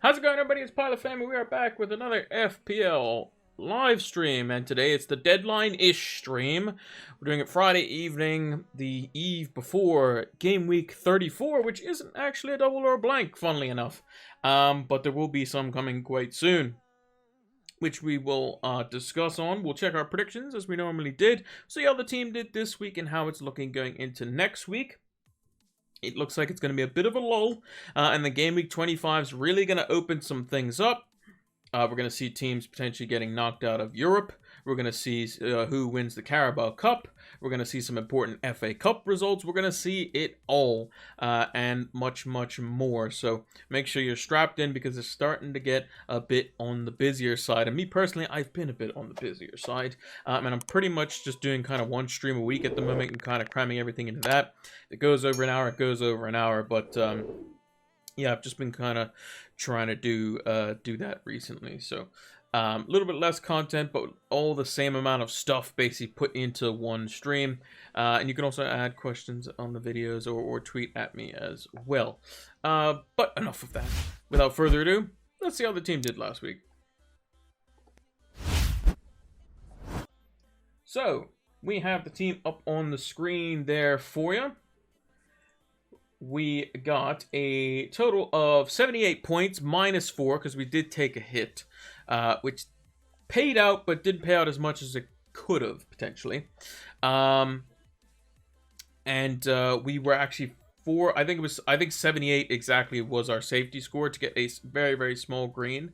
How's it going, everybody? It's Pilot Family. We are back with another FPL live stream, and today it's the deadline-ish stream. We're doing it Friday evening, the eve before Game Week 34, which isn't actually a double or a blank, funnily enough. But there will be some coming quite soon, which we will discuss on. We'll check our predictions, as we normally did, see how the team did this week and how it's looking going into next week. It looks like it's going to be a bit of a lull, and the Game Week 25 is really going to open some things up. We're going to see teams potentially getting knocked out of Europe. We're going to see who wins the Carabao Cup. We're going to see some important FA Cup results. We're going to see it all and much, much more. So make sure you're strapped in because it's starting to get a bit on the busier side. And me personally, I've been a bit on the busier side. And I'm pretty much just doing kind of one stream a week at the moment and kind of cramming everything into that. It goes over an hour, it goes over an hour. But yeah, I've just been kind of trying to do that recently. So a little bit less content, but all the same amount of stuff basically put into one stream. And you can also add questions on the videos or tweet at me as well. But enough of that. Without further ado, let's see how the team did last week. So we have the team up on the screen there for you. We got a total of 78 points, minus 4, because we did take a hit, which paid out, but didn't pay out as much as it could have, potentially. And we were actually I think 78 exactly was our safety score to get a very, very small green.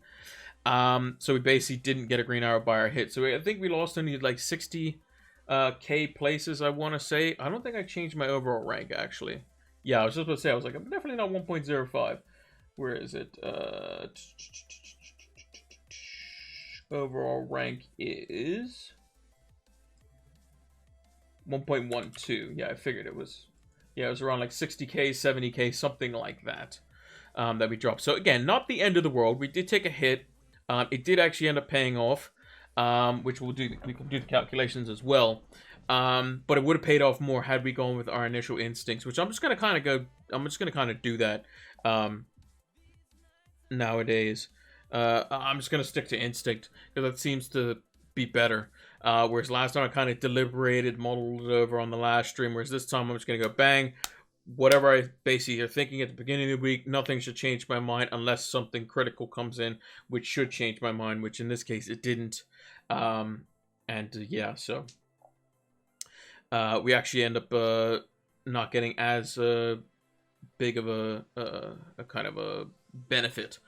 So we basically didn't get a green arrow by our hit. So I think we lost only like 60K places, I want to say. I don't think I changed my overall rank, actually. Yeah, I was just about to say, I was like, I'm definitely not 1.05. Where is it? Overall rank is 1.12. Yeah, I figured it was. Yeah, it was around like 60K, 70K, something like that. That we dropped. So again, not the end of the world. We did take a hit. It did actually end up paying off, which we'll do. We can do the calculations as well. But it would have paid off more had we gone with our initial instincts, which I'm just gonna kind of do that nowadays. I'm just gonna stick to instinct because that seems to be better. Whereas last time I kind of deliberated, modeled it over on the last stream. Whereas this time I'm just gonna go bang. Whatever I basically are thinking at the beginning of the week, nothing should change my mind unless something critical comes in, which should change my mind. Which in this case it didn't. Yeah, so. We actually end up not getting as big of a kind of a benefit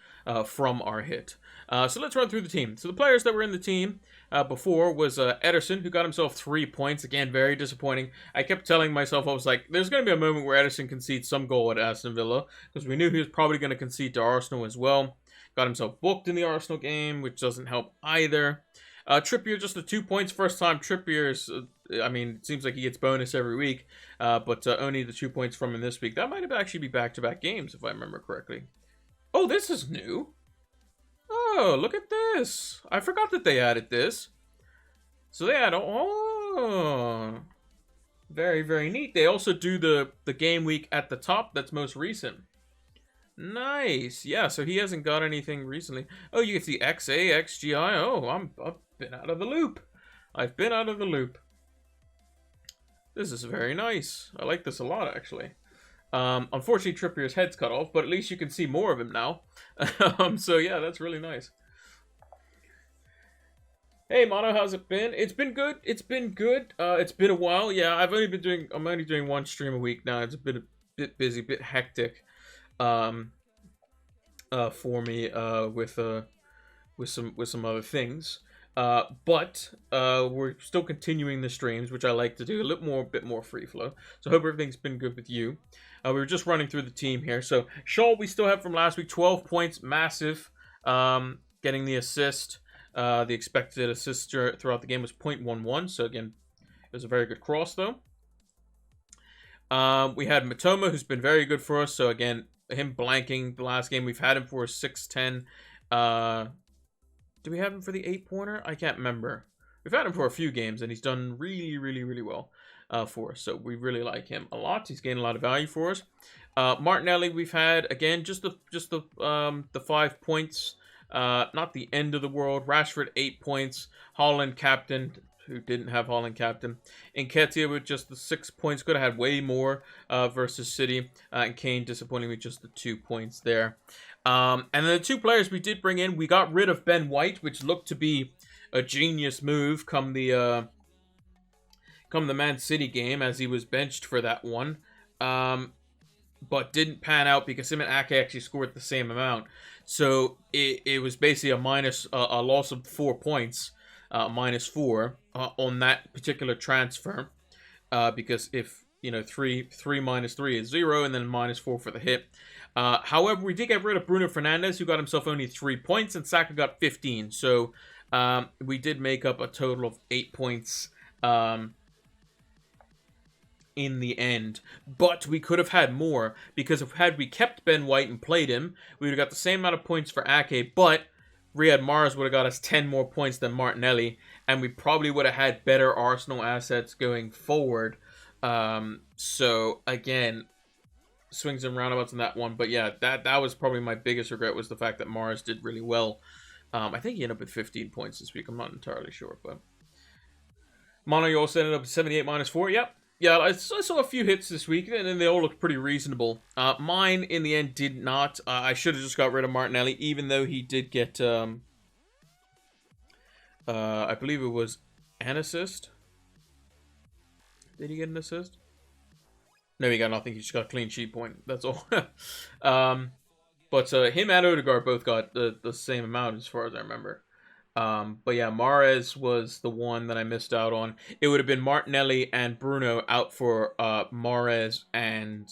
from our hit. So let's run through the team. So the players that were in the team before was Ederson, who got himself 3 points. Again, very disappointing. I kept telling myself, I was like, there's going to be a moment where Ederson concedes some goal at Aston Villa, because we knew he was probably going to concede to Arsenal as well. Got himself booked in the Arsenal game, which doesn't help either. Trippier, just the 2 points. First time Trippier's, I mean, it seems like he gets bonus every week, but only the 2 points from him this week. That might have actually be back-to-back games, if I remember correctly. Oh, this is new. Oh, look at this. I forgot that they added this. So they add, oh, very, very neat. They also do the game week at the top that's most recent. Nice. Yeah, so he hasn't got anything recently. Oh, you get the XA, XGI. Oh, I've been out of the loop. I've been out of the loop. This is very nice. I like this a lot, actually. Unfortunately, Trippier's head's cut off, but at least you can see more of him now. So yeah, that's really nice. Hey, Mono, how's it been? It's been good. It's been good. It's been a while. Yeah, I'm only doing one stream a week now. It's been a bit busy, a bit hectic. For me with some other things, but we're still continuing the streams, which I like to do a bit more free flow. So I hope everything's been good with you. We were just running through the team here. So Shaw we still have from last week, 12 points, massive. Getting the assist. The expected assist throughout the game was 0.11. So again, it was a very good cross though. We had Matoma, who's been very good for us. So again, him blanking the last game. We've had him for a 6-10. Do we have him for the 8-pointer? I can't remember. We've had him for a few games, and he's done really, really, really well. for us. So we really like him a lot. He's gained a lot of value for us. Martinelli, we've had again just the 5 points. Not the end of the world. Rashford 8 points. Haaland captain, who didn't have Haaland captain. Nketiah with just the 6 points. Could have had way more versus City. And Kane disappointing with just the 2 points there. And then the 2 players we did bring in, we got rid of Ben White, which looked to be a genius move come the Man City game, as he was benched for that one. But didn't pan out because him and Ake actually scored the same amount. So it was basically a loss of 4 points, -4 on that particular transfer. Because if 3 minus 3 is 0, and then -4 for the hit. However, we did get rid of Bruno Fernandes, who got himself only 3 points, and Saka got 15. So we did make up a total of 8 points in the end. But we could have had more, because had we kept Ben White and played him, we would have got the same amount of points for Ake, but Riyad Mahrez would have got us 10 more points than Martinelli, and we probably would have had better Arsenal assets going forward. So again, swings and roundabouts in that one. But yeah, that was probably my biggest regret, was the fact that Mahrez did really well. I think he ended up with 15 points this week. I'm not entirely sure, but Mono, you also ended up with 78 -4. Yep. Yeah, I saw a few hits this week, and they all looked pretty reasonable. Mine, in the end, did not. I should have just got rid of Martinelli, even though he did get, I believe it was an assist. Did he get an assist? No, he got nothing. He just got a clean sheet point. That's all. But him and Odegaard both got the same amount, as far as I remember. But yeah, Mahrez was the one that I missed out on. It would have been Martinelli and Bruno out for Mahrez and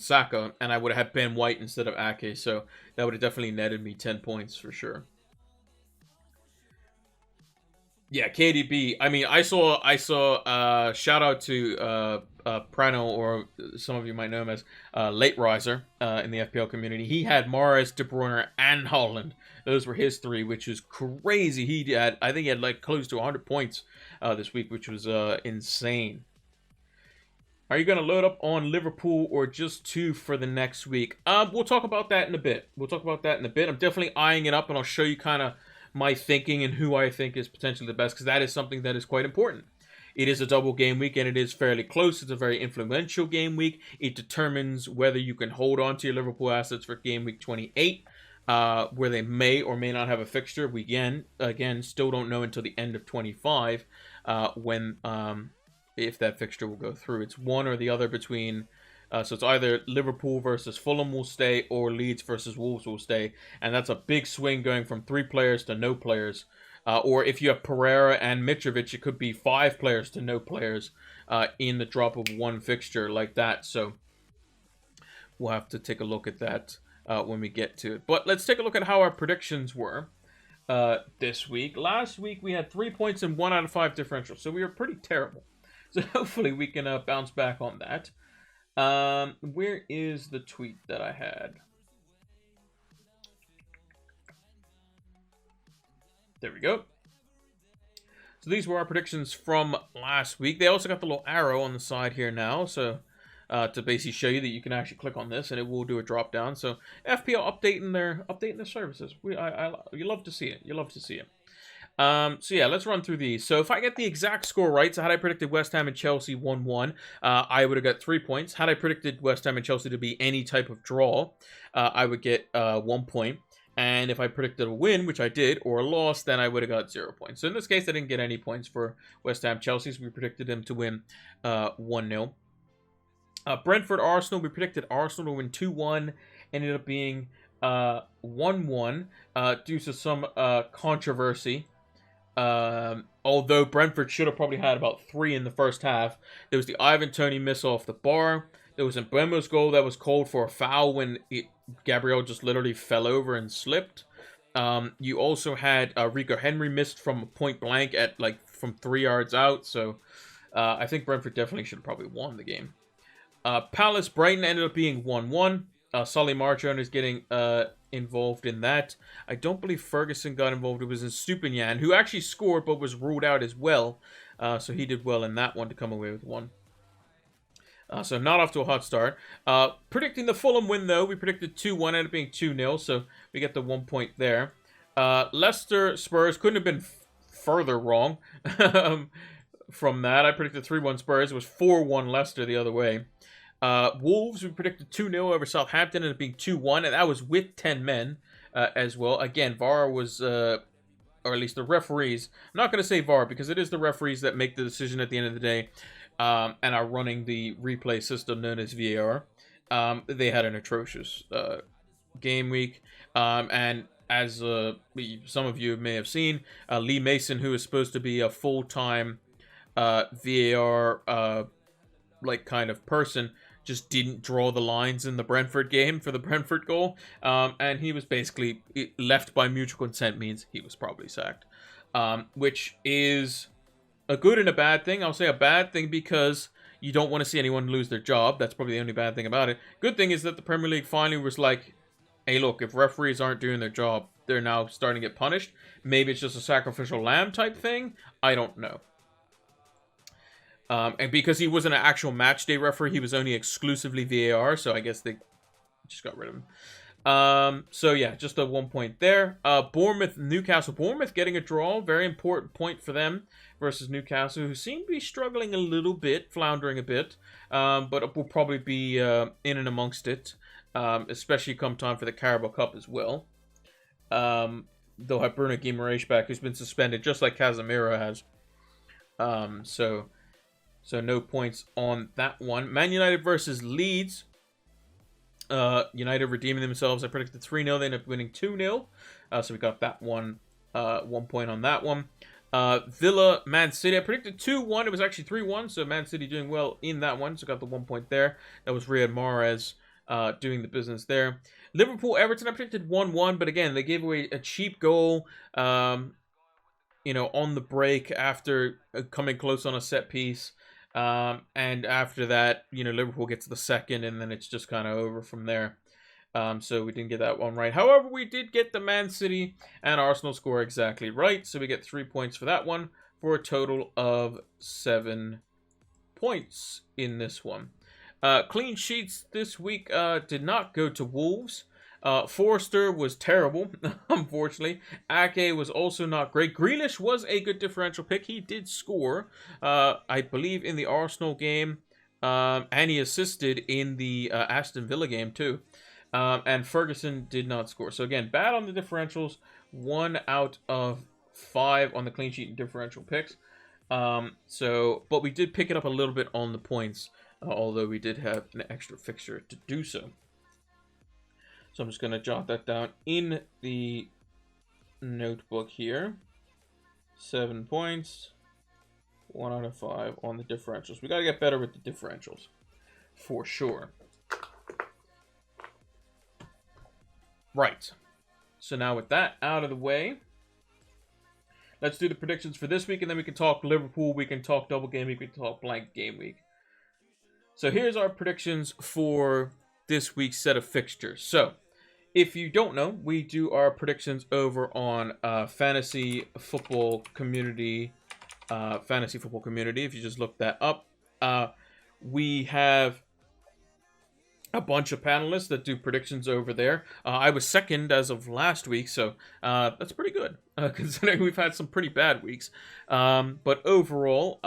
Saka, and I would have had Ben White instead of Ake, so that would have definitely netted me 10 points for sure. Yeah, KDB. I mean, I saw shout out to Prano, or some of you might know him as Late Riser in the FPL community. He had Mahrez, De Bruyne, and Haaland. Those were his 3, which is crazy. I think he had like close to 100 points this week, which was insane. Are you going to load up on Liverpool or just 2 for the next week? We'll talk about that in a bit. I'm definitely eyeing it up, and I'll show you kind of my thinking and who I think is potentially the best, because that is something that is quite important. It is a double game week, and it is fairly close. It's a very influential game week. It determines whether you can hold on to your Liverpool assets for game week 28, where they may or may not have a fixture. We again still don't know until the end of 25 when if that fixture will go through. It's one or the other between. So it's either Liverpool versus Fulham will stay, or Leeds versus Wolves will stay. And that's a big swing, going from 3 players to no players. Or if you have Pereira and Mitrovic, it could be 5 players to no players in the drop of 1 fixture like that. So we'll have to take a look at that when we get to it. But let's take a look at how our predictions were this week. Last week we had 3 points and 1 out of 5 differential. So we were pretty terrible. So hopefully we can bounce back on that. Where is the tweet that I had? There we go. So these were our predictions from last week. They also got the little arrow on the side here now, so to basically show you that you can actually click on this and it will do a drop down. So FPL updating their services. You love to see it. So yeah, let's run through these. So if I get the exact score right, so had I predicted West Ham and Chelsea 1-1, I would have got 3 points. Had I predicted West Ham and Chelsea to be any type of draw, I would get 1 point. And if I predicted a win, which I did, or a loss, then I would have got 0 points. So in this case, I didn't get any points for West Ham Chelsea. So we predicted them to win 1-0. Brentford Arsenal, we predicted Arsenal to win 2-1. Ended up being 1-1 due to some controversy. Although Brentford should have probably had about 3 in the first half. There was the Ivan Toney miss off the bar. There was a Mbeumo's goal that was called for a foul when Gabriel just literally fell over and slipped. You also had Rico Henry missed from point blank at from 3 yards out. So I think Brentford definitely should have probably won the game. Palace Brighton ended up being 1-1. Solly Marchand is getting involved in that. I don't believe Ferguson got involved. It was in Stupinian, who actually scored but was ruled out as well. So he did well in that one to come away with one. So not off to a hot start. Predicting the Fulham win, though, we predicted 2-1, ended up being 2-0, so we get the 1 point there. Leicester Spurs couldn't have been further wrong from that. I predicted 3-1 Spurs. It was 4-1 Leicester the other way. Wolves, we predicted 2-0 over Southampton, ended up being 2-1, and that was with 10 men as well. Again, VAR was... or at least the referees. I'm not going to say VAR because it is the referees that make the decision at the end of the day. And are running the replay system known as VAR. They had an atrocious game week. And as some of you may have seen, Lee Mason, who is supposed to be a full-time VAR like kind of person, just didn't draw the lines in the Brentford game for the Brentford goal. And he was basically left by mutual consent, means he was probably sacked. Which is... a good and a bad thing. I'll say a bad thing because you don't want to see anyone lose their job. That's probably the only bad thing about it. Good thing is that the Premier League finally was like, hey, look, if referees aren't doing their job, they're now starting to get punished. Maybe it's just a sacrificial lamb type thing. I don't know. And because he wasn't an actual match day referee, he was only exclusively VAR, so I guess they just got rid of him. So yeah, just a 1 point there. Bournemouth, Newcastle. Bournemouth getting a draw. Very important point for them versus Newcastle, who seem to be struggling a little bit, floundering a bit. But will probably be in and amongst it, especially come time for the Carabao Cup as well. They'll have Bruno Guimaraes back, who's been suspended, just like Casemiro has. So no points on that one. Man United versus Leeds. United redeeming themselves. I predicted 3-0. They ended up winning 2-0. So we got that one. 1 point on that one. Villa, Man City. I predicted 2-1. It was actually 3-1. So Man City doing well in that one. So got the 1 point there. That was Riyad Mahrez doing the business there. Liverpool, Everton. I predicted 1-1. But again, they gave away a cheap goal. On the break after coming close on a set piece. And after that, Liverpool gets the second, and then it's just kind of over from there. So we didn't get that one right. However, we did get the Man City and Arsenal score exactly right. So we get 3 points for that one, for a total of 7 points in this one. Clean sheets this week did not go to Wolves. Forster was terrible, unfortunately. Ake was also not great. Grealish was a good differential pick. He did score, I believe, in the Arsenal game, and he assisted in the Aston Villa game too. And Ferguson did not score. So again, bad on the differentials. 1 out of 5 on the clean sheet and differential picks. But we did pick it up a little bit on the points, although we did have an extra fixture to do so. So I'm just going to jot that down in the notebook here. 7 points. 1 out of 5 on the differentials. We got to get better with the differentials. For sure. Right. So now with that out of the way, let's do the predictions for this week, and then we can talk Liverpool, we can talk double game week, we can talk blank game week. So here's our predictions for this week's set of fixtures. So, if you don't know, we do our predictions over on Fantasy Football Community. If you just look that up, we have a bunch of panelists that do predictions over there. I was second as of last week, so that's pretty good, considering we've had some pretty bad weeks. But overall,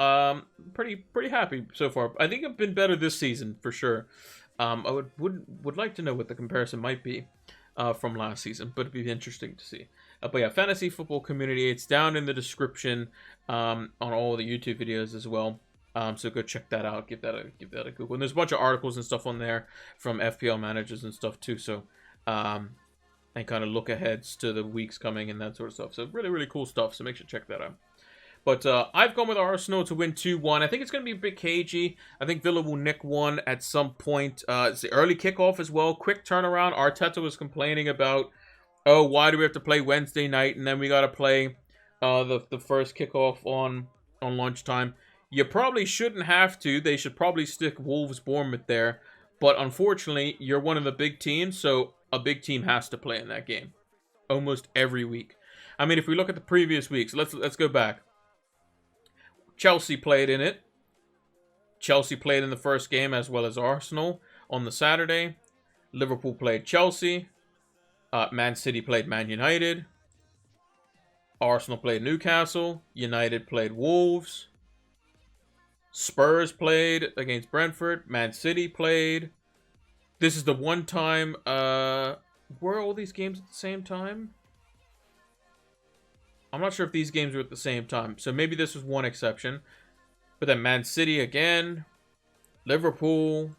pretty happy so far. I think I've been better this season for sure. I would like to know what the comparison might be from last season, but it'd be interesting to see. But yeah, Fantasy Football Community, it's down in the description on all the YouTube videos as well. So go check that out. Give that a Google. And there's a bunch of articles and stuff on there from FPL managers and stuff too. So and kind of look aheads to the weeks coming and that sort of stuff. So really, really cool stuff. So make sure to check that out. But I've gone with Arsenal to win 2-1. I think it's going to be a bit cagey. I think Villa will nick one at some point. It's the early kickoff as well. Quick turnaround. Arteta was complaining about, oh, why do we have to play Wednesday night? And then we got to play the first kickoff on lunchtime. You probably shouldn't have to. They should probably stick Wolves Bournemouth there. But unfortunately, you're one of the big teams. So a big team has to play in that game. Almost every week. I mean, if we look at the previous weeks, let's go back. Chelsea played in it. Chelsea played in the first game as well as Arsenal on the Saturday. Liverpool played Chelsea. Man City played Man United. Arsenal played Newcastle. United played Wolves. Spurs played against Brentford. Man City played. This is the one time... were all these games at the same time? I'm not sure if these games were at the same time. So maybe this was one exception. But then Man City again. Liverpool.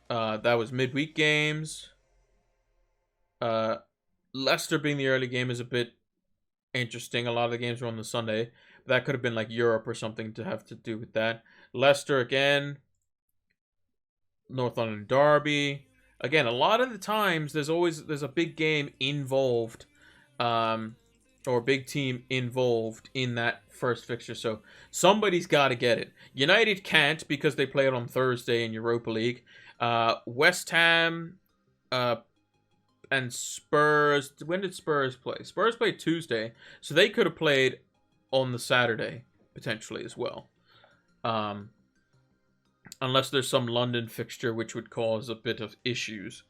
That was midweek games. Leicester being the early game is a bit interesting. A lot of the games were on the Sunday. But that could have been like Europe or something to have to do with that. Leicester again. North London Derby. Again, a lot of the times there's a big game involved. Or a big team involved in that first fixture. So somebody's got to get it. United can't because they play it on Thursday in Europa League. West Ham and Spurs. When did Spurs play? Spurs played Tuesday. So they could have played on the Saturday, potentially, as well. Unless there's some London fixture which would cause a bit of issues.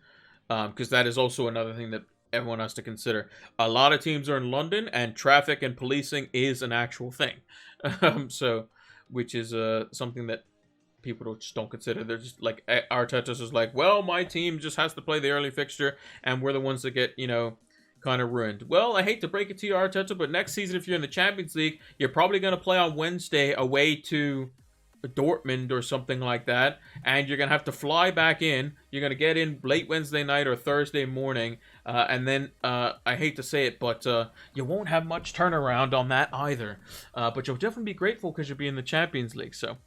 Because that is also another thing that everyone has to consider. A lot of teams are in London, and traffic and policing is an actual thing. Which is something that people just don't consider. They're just like, Arteta's just like, well, my team just has to play the early fixture, and we're the ones that get, kind of ruined. Well, I hate to break it to you, Arteta, but next season, if you're in the Champions League, you're probably going to play on Wednesday away to Dortmund or something like that, and you're gonna have to fly back in. You're gonna get in late Wednesday night or Thursday morning, and then I hate to say it, but you won't have much turnaround on that either. But you'll definitely be grateful because you'll be in the Champions League. So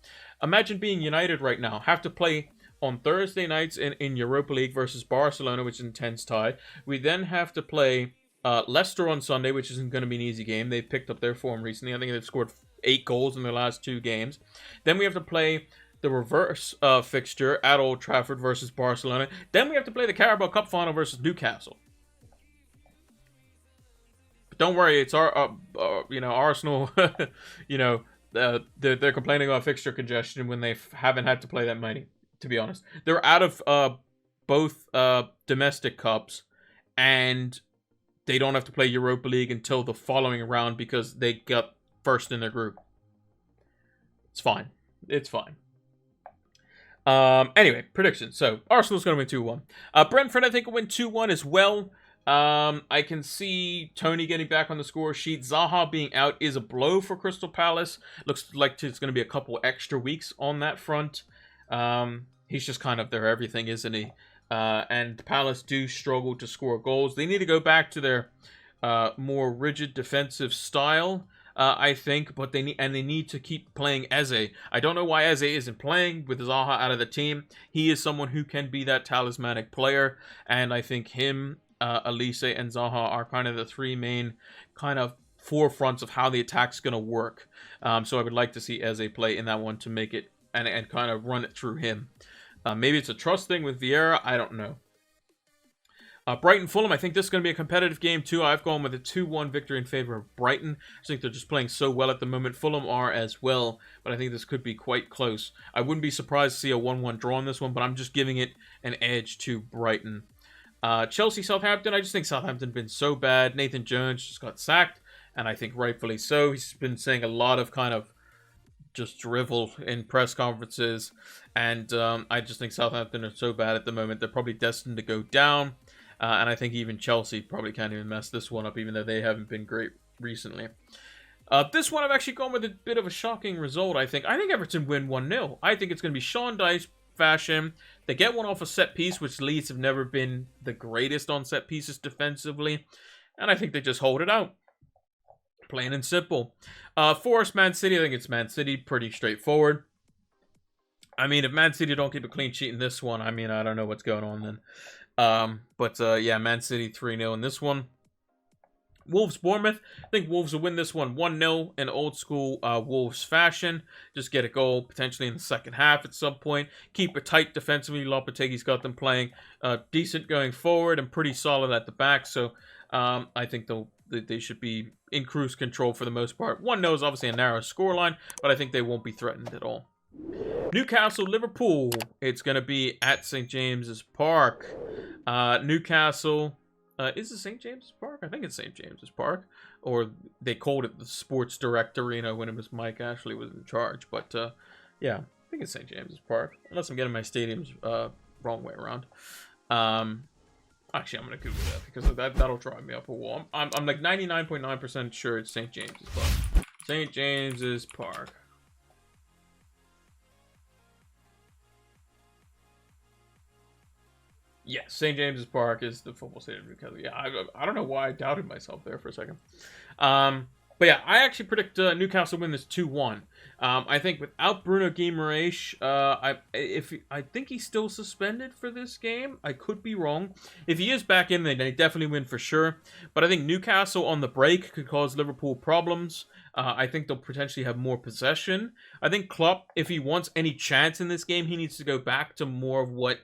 imagine being United right now, have to play on Thursday nights in Europa League versus Barcelona, which is an intense tie. We then have to play Leicester on Sunday, which isn't going to be an easy game. They've picked up their form recently. I think they've scored 8 goals in their last 2 games. Then we have to play the reverse fixture at Old Trafford versus Barcelona. Then we have to play the Carabao Cup final versus Newcastle. But don't worry, it's our Arsenal. They're complaining about fixture congestion when they haven't had to play that many. To be honest, they're out of both domestic cups, and they don't have to play Europa League until the following round because they got first in their group. It's fine. It's fine. Anyway, predictions. So, Arsenal's going to win 2-1. Brentford, I think, will win 2-1 as well. I can see Tony getting back on the score sheet. Zaha being out is a blow for Crystal Palace. Looks like it's going to be a couple extra weeks on that front. He's just kind of their everything, isn't he? And Palace do struggle to score goals. They need to go back to their more rigid defensive style. I think, but they need to keep playing Eze. I don't know why Eze isn't playing with Zaha out of the team. He is someone who can be that talismanic player, and I think him, Elise, and Zaha are kind of the 3 main kind of forefronts of how the attack's going to work. So I would like to see Eze play in that one to make it and kind of run it through him. Maybe it's a trust thing with Vieira. I don't know. Brighton Fulham, I think this is going to be a competitive game too. I've gone with a 2-1 victory in favor of Brighton. I think they're just playing so well at the moment. Fulham are as well, but I think this could be quite close. I wouldn't be surprised to see a 1-1 draw in this one, but I'm just giving it an edge to Brighton. Chelsea Southampton, I just think Southampton have been so bad. Nathan Jones just got sacked, and I think rightfully so. He's been saying a lot of kind of just drivel in press conferences, and I just think Southampton are so bad at the moment. They're probably destined to go down. And I think even Chelsea probably can't even mess this one up, even though they haven't been great recently. This one I've actually gone with a bit of a shocking result, I think. I think Everton win 1-0. I think it's going to be Sean Dyche fashion. They get one off a set piece, which Leeds have never been the greatest on set pieces defensively. And I think they just hold it out. Plain and simple. Forest Man City, I think it's Man City. Pretty straightforward. I mean, if Man City don't keep a clean sheet in this one, I mean, I don't know what's going on then. Yeah, Man City 3-0 in this one. Wolves Bournemouth. I think Wolves will win this one 1-0 in old school Wolves fashion. Just get a goal potentially in the second half at some point. Keep it tight defensively. Lopetegui's got them playing decent going forward and pretty solid at the back. So I think they should be in cruise control for the most part. 1-0 is obviously a narrow scoreline, but I think they won't be threatened at all. Newcastle, Liverpool. It's going to be at St. James's Park. Newcastle... is it St. James's Park? I think it's St. James's Park. Or they called it the Sports Direct Arena when it was Mike Ashley was in charge. But, yeah, I think it's St. James's Park. Unless I'm getting my stadiums wrong way around. Actually, I'm going to Google that because that'll drive me up a wall. I'm like 99.9% sure it's St. James's Park. St. James's Park. Yes, St. James's Park is the football stadium of Newcastle. Yeah, I don't know why I doubted myself there for a second. But yeah, I actually predict Newcastle win this 2-1. I think without Bruno Guimaraes, I think he's still suspended for this game. I could be wrong. If he is back in, then they definitely win for sure. But I think Newcastle on the break could cause Liverpool problems. I think they'll potentially have more possession. I think Klopp, if he wants any chance in this game, he needs to go back to more of what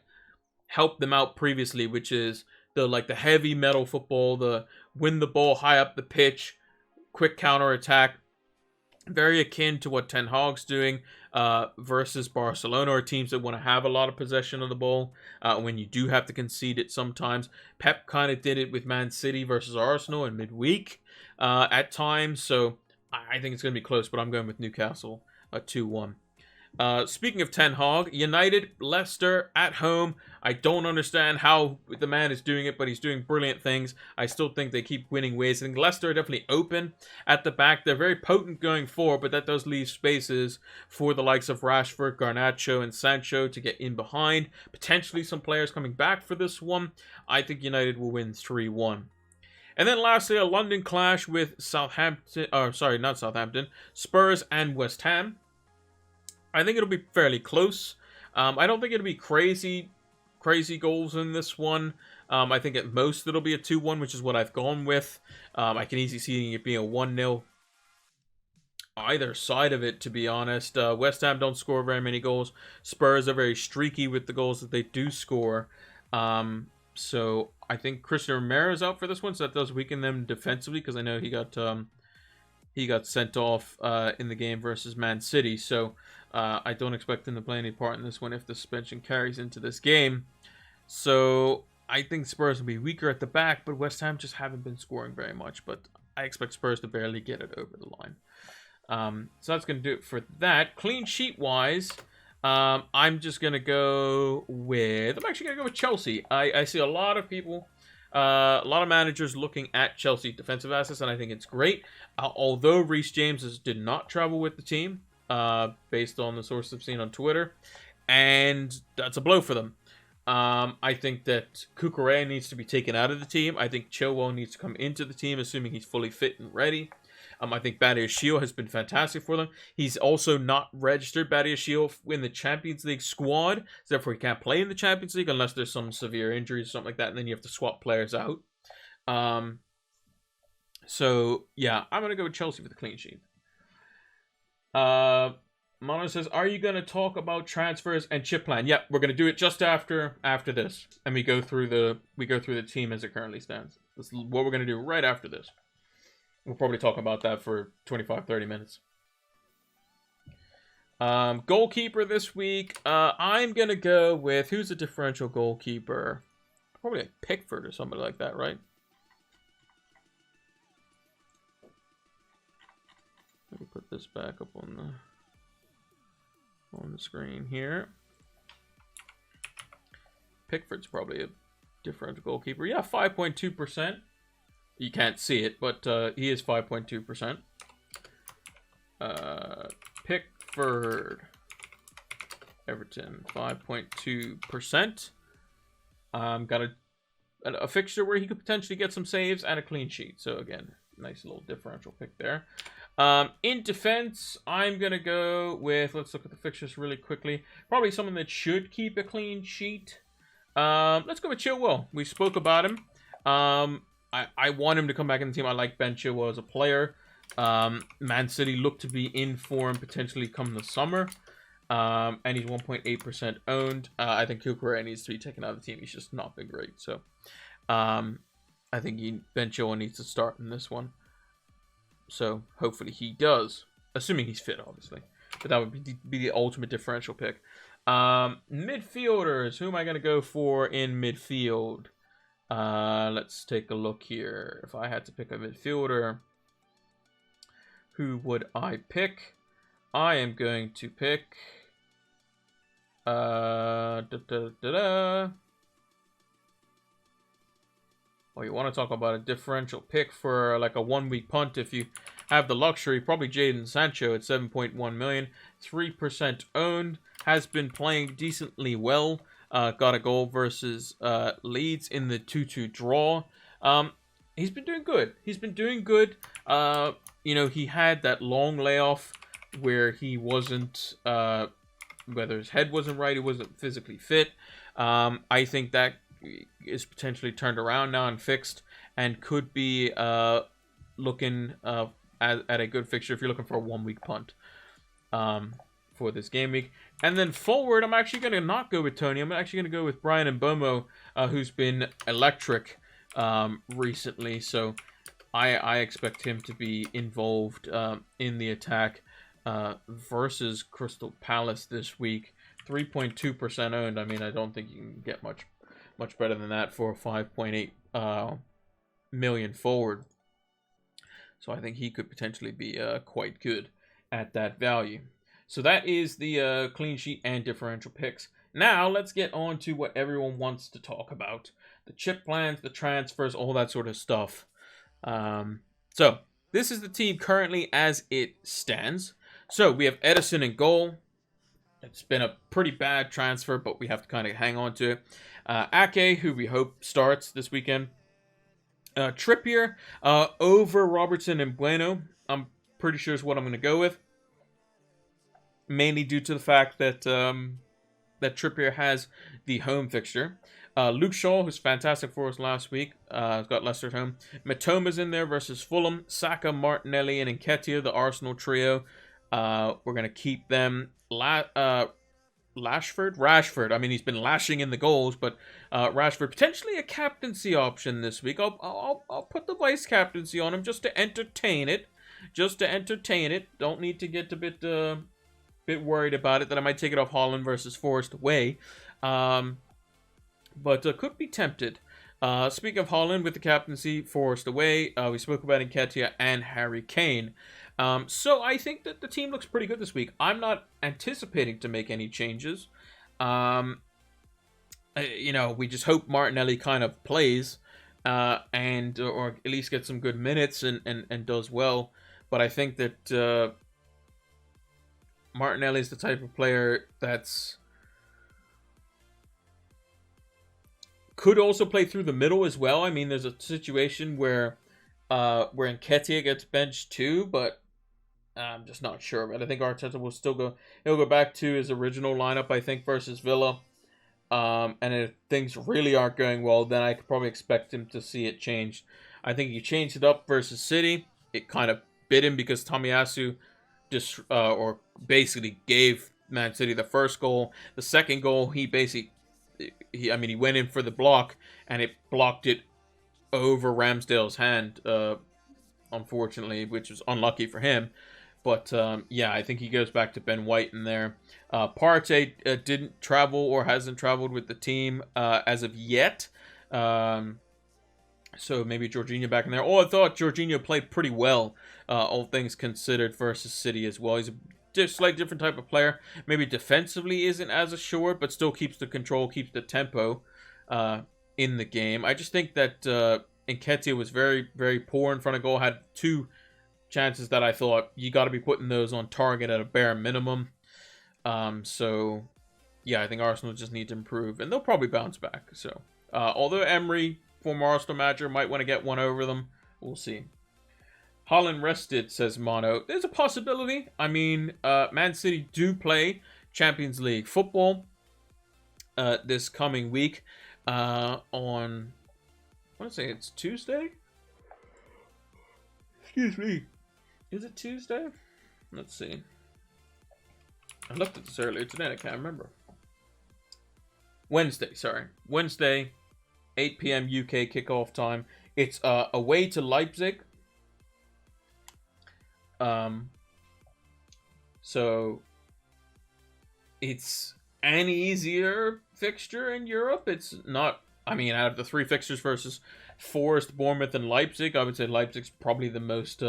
helped them out previously, which is the heavy metal football, the win the ball high up the pitch, quick counter attack, very akin to what Ten Hag's doing versus Barcelona, or teams that want to have a lot of possession of the ball when you do have to concede it sometimes. Pep kind of did it with Man City versus Arsenal in midweek at times, so I think it's going to be close, but I'm going with Newcastle 2-1. Speaking of Ten Hag, United, Leicester at home. I don't understand how the man is doing it, but he's doing brilliant things. I still think they keep winning ways. I think Leicester are definitely open at the back. They're very potent going forward, but that does leave spaces for the likes of Rashford, Garnacho, and Sancho to get in behind. Potentially some players coming back for this one. I think United will win 3-1. And then lastly, a London clash with Spurs and West Ham. I think it'll be fairly close. I don't think it'll be crazy goals in this one. I think at most it'll be a 2-1, which is what I've gone with. I can easily see it being a 1-0 either side of it, to be honest. West Ham don't score very many goals. Spurs are very streaky with the goals that they do score. So I think Christian Romero is out for this one, so that does weaken them defensively, because I know he got sent off in the game versus Man City. So I don't expect him to play any part in this one if the suspension carries into this game. So I think Spurs will be weaker at the back, but West Ham just haven't been scoring very much. But I expect Spurs to barely get it over the line. So that's going to do it for that. Clean sheet-wise, I'm just going to go with... I'm actually going to go with Chelsea. I see a lot of people... a lot of managers looking at Chelsea defensive assets, and I think it's great. Although Reece James did not travel with the team, based on the sources I've seen on Twitter, and that's a blow for them. I think that Cucurella needs to be taken out of the team. I think Chilwell needs to come into the team, assuming he's fully fit and ready. I think Badiashile has been fantastic for them. He's also not registered, Badiashile, in the Champions League squad. So therefore, he can't play in the Champions League unless there's some severe injuries or something like that, and then you have to swap players out. So, yeah, I'm going to go with Chelsea with a clean sheet. Mono says, are you going to talk about transfers and chip plan? Yep, we're going to do it just after this. And we go through the team as it currently stands. This is what we're going to do right after this. We'll probably talk about that for 25-30 minutes. Goalkeeper this week. I'm going to go with... Who's the differential goalkeeper? Probably like Pickford or somebody like that, right? Let me put this back up on the screen here. Pickford's probably a differential goalkeeper. Yeah, 5.2%. You can't see it, but he is 5.2%. Pickford, Everton, 5.2%. Got a fixture where he could potentially get some saves and a clean sheet. So again, nice little differential pick there. In defense, I'm going to go with, let's look at the fixtures really quickly. Probably someone that should keep a clean sheet. Let's go with Chilwell. We spoke about him. I want him to come back in the team. I like Ben Chilwell as a player. Man City look to be in form potentially come the summer. And he's 1.8% owned. I think Kukurea needs to be taken out of the team. He's just not been great. So I think Ben Chilwell needs to start in this one. So hopefully he does. Assuming he's fit, obviously. But that would be the ultimate differential pick. Midfielders. Who am I going to go for in midfield? Let's take a look here. If I had to pick a midfielder, who would I pick? I am going to pick... Oh, you want to talk about a differential pick for like a 1 week punt if you have the luxury? Probably Jadon Sancho at 7.1 million, 3% owned, has been playing decently well. Got a goal versus Leeds in the 2-2 draw. He's been doing good. You know, he had that long layoff where he wasn't, whether his head wasn't right, he wasn't physically fit. I think that is potentially turned around now and fixed, and could be looking at a good fixture if you're looking for a 1 week punt for this game week. And then forward, I'm actually going to not go with Tony. I'm actually going to go with Brian Mbomo, who's been electric recently. So I expect him to be involved in the attack versus Crystal Palace this week. 3.2% owned. I mean, I don't think you can get much better than that for a 5.8 million forward. So I think he could potentially be quite good at that value. So that is the clean sheet and differential picks. Now let's get on to what everyone wants to talk about. The chip plans, the transfers, all that sort of stuff. So this is the team currently as it stands. So we have Edison in goal. It's been a pretty bad transfer, but we have to kind of hang on to it. Ake, who we hope starts this weekend. Trippier over Robertson and Bueno. I'm pretty sure is what I'm going to go with. Mainly due to the fact that that Trippier has the home fixture. Luke Shaw, who's fantastic for us last week, has got Leicester at home. Matoma's in there versus Fulham. Saka, Martinelli, and Nketiah, the Arsenal trio. We're going to keep them. Rashford. I mean, he's been lashing in the goals, but Rashford potentially a captaincy option this week. I'll put the vice captaincy on him just to entertain it. Don't need to get a bit worried about it that I might take it off Haaland versus Forest away. But could be tempted. Speaking of Haaland with the captaincy, Forest away. We spoke about Nketiah and Harry Kane. So I think that the team looks pretty good this week. I'm not anticipating to make any changes. You know, we just hope Martinelli kind of plays and or at least gets some good minutes and does well. But I think that Martinelli is the type of player that's could also play through the middle as well. I mean, there's a situation where Nketiah gets benched too, but I'm just not sure. But I think Arteta will still go. He'll go back to his original lineup, I think, versus Villa. And if things really aren't going well, then I could probably expect him to see it changed. I think he changed it up versus City. It kind of bit him because Tomiyasu or basically gave Man City the first goal. The second goal, he went in for the block, and it blocked it over Ramsdale's hand, unfortunately, which was unlucky for him. But, yeah, I think he goes back to Ben White in there. Partey didn't travel or hasn't traveled with the team as of yet. So maybe Jorginho back in there. Oh, I thought Jorginho played pretty well, all things considered, versus City as well. He's a slightly different type of player. Maybe defensively isn't as assured, but still keeps the control, keeps the tempo in the game. I just think that Nketiah was very, very poor in front of goal. Had two chances that I thought you got to be putting those on target at a bare minimum. So, yeah, I think Arsenal just need to improve, and they'll probably bounce back. So, although Emery, former Arsenal manager, might want to get one over them, we'll see. Haaland rested, says Mono. There's a possibility. I mean, Man City do play Champions League football this coming week on, I want to say it's Tuesday. Excuse me. Is it Tuesday? Let's see. I looked at this earlier today. I can't remember. Wednesday, sorry. Wednesday, 8 p.m. UK kickoff time. It's away to Leipzig. So it's an easier fixture in Europe. It's not, I mean, out of the 3 fixtures versus Forest, Bournemouth, and Leipzig, I would say Leipzig's probably the most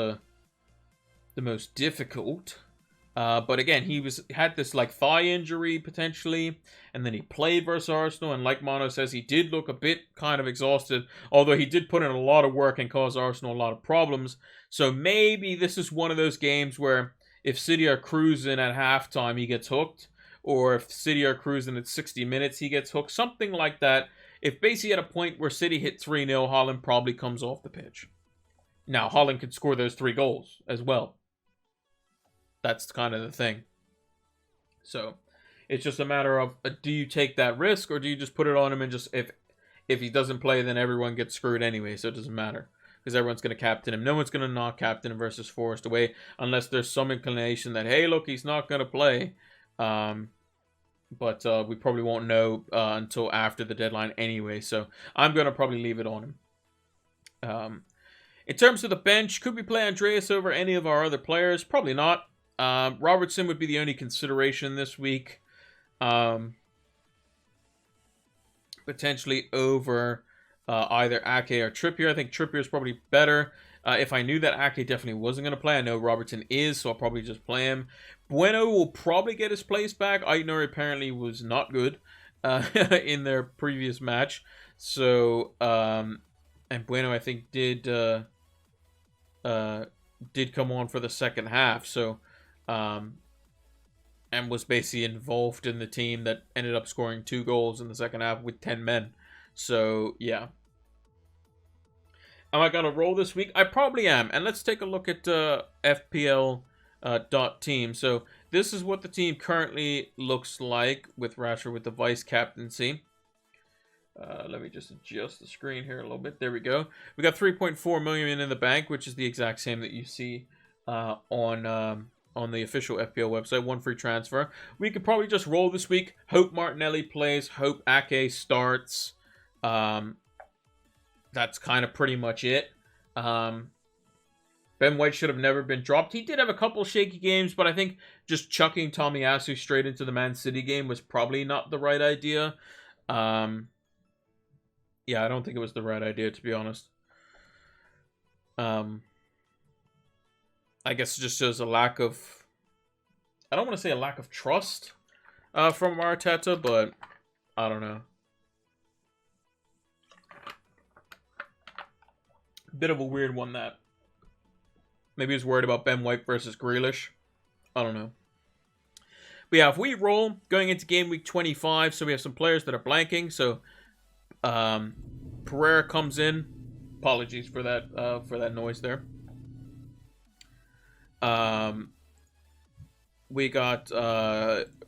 difficult. But again, he had this like thigh injury potentially, and then he played versus Arsenal, and like Mono says, he did look a bit kind of exhausted, although he did put in a lot of work and cause Arsenal a lot of problems. So maybe this is one of those games where if City are cruising at halftime, he gets hooked, or if City are cruising at 60 minutes, he gets hooked, something like that. If basically at a point where City hit 3-0, Haaland probably comes off the pitch. Now, Haaland could score those 3 goals as well. That's kind of the thing. So, it's just a matter of, do you take that risk, or do you just put it on him and just, if he doesn't play, then everyone gets screwed anyway, so it doesn't matter. Because everyone's going to captain him. No one's going to not captain him versus Forest away, unless there's some inclination that, hey, look, he's not going to play. But we probably won't know until after the deadline anyway, so I'm going to probably leave it on him. In terms of the bench, could we play Andreas over any of our other players? Probably not. Robertson would be the only consideration this week. Potentially over either Ake or Trippier. I think Trippier is probably better. If I knew that Ake definitely wasn't going to play, I know Robertson is, so I'll probably just play him. Bueno will probably get his place back. Aitner apparently was not good in their previous match. So, and Bueno, I think, did come on for the second half. So, and was basically involved in the team that ended up scoring 2 goals in the second half with 10 men. So, yeah. Am I going to roll this week? I probably am. And let's take a look at FPL.team. So, this is what the team currently looks like with Rashford with the vice captaincy. Let me just adjust the screen here a little bit. There we go. We got 3.4 million in the bank, which is the exact same that you see on the official FPL website. 1 free transfer. We could probably just roll this week. Hope Martinelli plays. Hope Ake starts. That's kind of pretty much it. Ben White should have never been dropped. He did have a couple shaky games, but I think just chucking Tomiyasu straight into the Man City game was probably not the right idea. Yeah, I don't think it was the right idea, to be honest. I guess it just shows a lack of... I don't want to say a lack of trust from Arteta, but I don't know. Bit of a weird one, that. Maybe he's worried about Ben White versus Grealish. I don't know. But yeah, if we roll, going into game week 25, so we have some players that are blanking. So, Pereira comes in. Apologies for that noise there. We got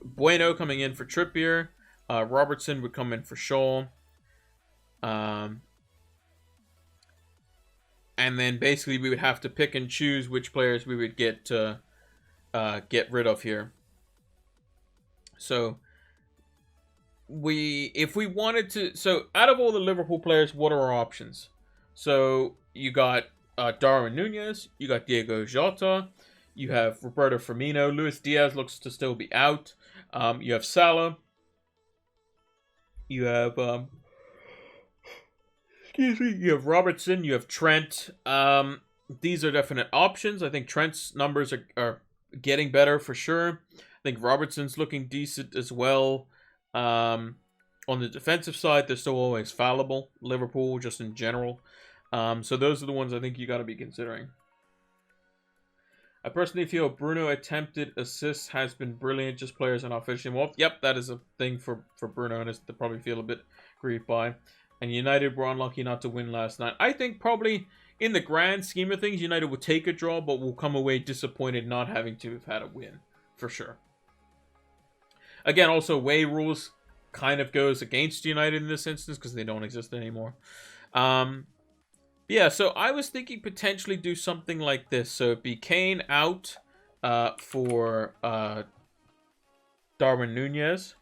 Bueno coming in for Trippier. Robertson would come in for Shaw. And then basically we would have to pick and choose which players we would get rid of here. So if we wanted to, so out of all the Liverpool players, what are our options? So you got Darwin Nunez, you got Diego Jota, you have Roberto Firmino, Luis Diaz looks to still be out. You have Salah. You have you have Robertson, you have Trent. These are definite options. I think Trent's numbers are getting better for sure. I think Robertson's looking decent as well. On the defensive side, they're still always fallible. Liverpool, just in general. So those are the ones I think you got to be considering. I personally feel Bruno attempted assists has been brilliant. Just players are not finishing well. Yep, that is a thing for Bruno, and to probably feel a bit grieved by. And United were unlucky not to win last night. I think probably in the grand scheme of things, United will take a draw, but will come away disappointed not having to have had a win, for sure. Again, also away rules kind of goes against United in this instance because they don't exist anymore. Yeah, so I was thinking potentially do something like this. So it'd be Kane out for Darwin Nunez.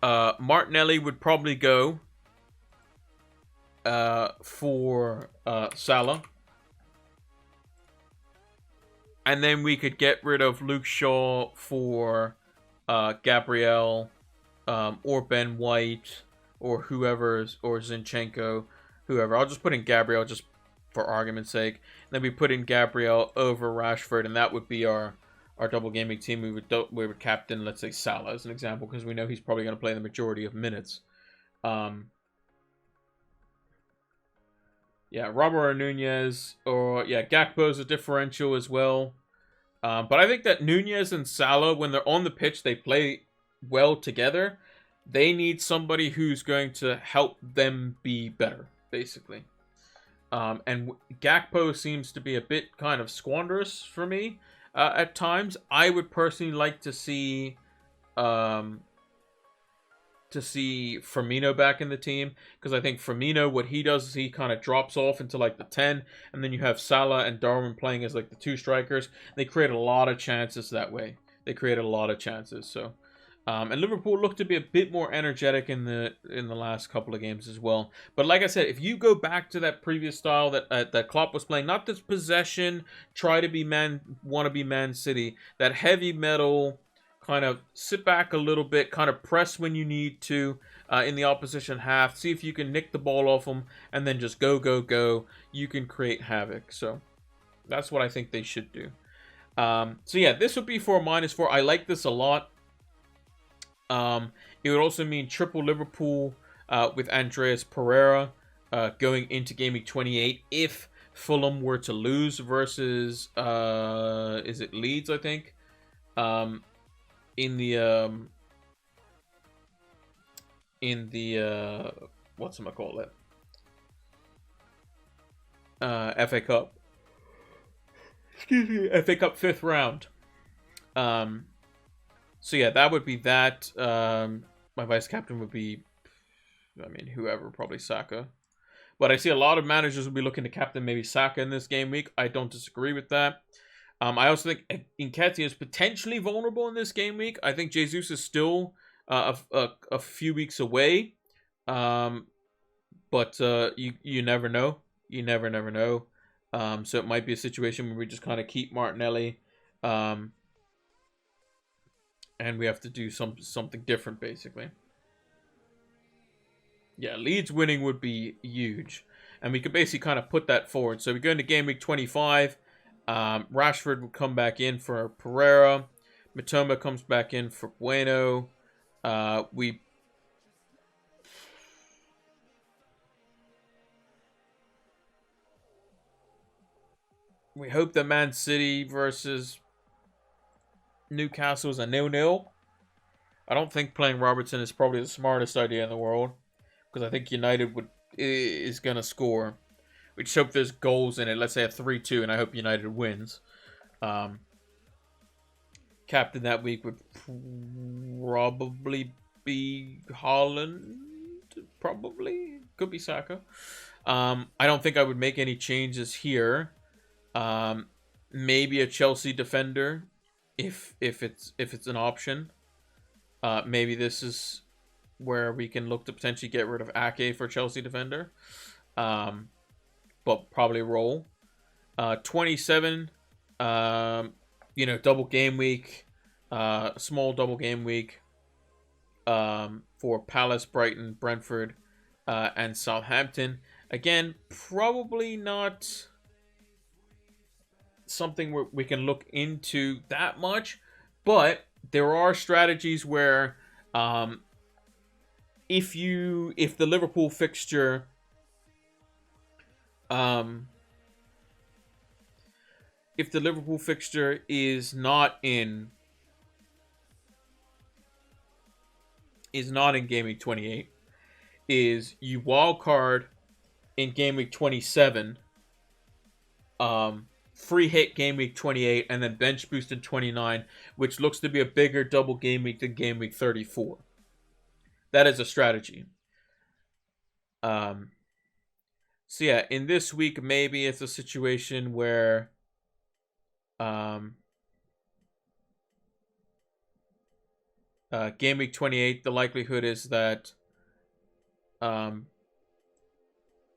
Martinelli would probably go for Salah. And then we could get rid of Luke Shaw for Gabriel or Ben White or whoever's, or Zinchenko, whoever. I'll just put in Gabriel just for argument's sake. And then we put in Gabriel over Rashford, and that would be our double gaming team. We would captain, let's say, Salah as an example, because we know he's probably going to play the majority of minutes. Yeah, Robert or Nunez, or yeah, Gakpo's a differential as well. But I think that Nunez and Salah, when they're on the pitch, they play well together. They need somebody who's going to help them be better, basically. And Gakpo seems to be a bit kind of squanderous for me at times. I would personally like to see Firmino back in the team, because I think Firmino, what he does is he kind of drops off into like the 10, and then you have Salah and Darwin playing as like the two strikers. They create a lot of chances that way. They created a lot of chances. So, and Liverpool looked to be a bit more energetic in the last couple of games as well. But like I said, if you go back to that previous style that Klopp was playing, not this possession, want to be Man City, that heavy metal, kind of sit back a little bit, kind of press when you need to in the opposition half. See if you can nick the ball off them, and then just go, go, go. You can create havoc. So that's what I think they should do. So yeah, this would be for a -4. I like this a lot. It would also mean triple Liverpool with Andreas Pereira going into Game Week 28 if Fulham were to lose versus is it Leeds, I think. In the whatchamacallit, FA Cup. Excuse me, FA Cup 5th round. So yeah, that would be that. My vice captain would be, I mean, whoever, probably Saka. But I see a lot of managers will be looking to captain maybe Saka in this game week. I don't disagree with that. I also think Nketiah is potentially vulnerable in this game week. I think Jesus is still a few weeks away. But you never know. You never know. So it might be a situation where we just kind of keep Martinelli. And we have to do something different, basically. Yeah, Leeds winning would be huge. And we could basically kind of put that forward. So we go into game week 25. Rashford would come back in for Pereira. Matoma comes back in for Bueno. We hope that Man City versus Newcastle is a 0-0. I don't think playing Robertson is probably the smartest idea in the world, because I think United is going to score. We just hope there's goals in it. Let's say a 3-2, and I hope United wins. Captain that week would probably be Haaland. Probably. Could be Saka. I don't think I would make any changes here. Maybe a Chelsea defender, if it's an option. Maybe this is where we can look to potentially get rid of Ake for Chelsea defender. But probably roll. 27, double game week, small double game week for Palace, Brighton, Brentford, and Southampton. Again, probably not something where we can look into that much, but there are strategies where if the Liverpool fixture if the Liverpool fixture is not in Game Week 28, is you wild card in Game Week 27, free hit Game Week 28, and then bench boost in 29, which looks to be a bigger double game week than Game Week 34. That is a strategy. So yeah, in this week, maybe it's a situation where game week 28, the likelihood is that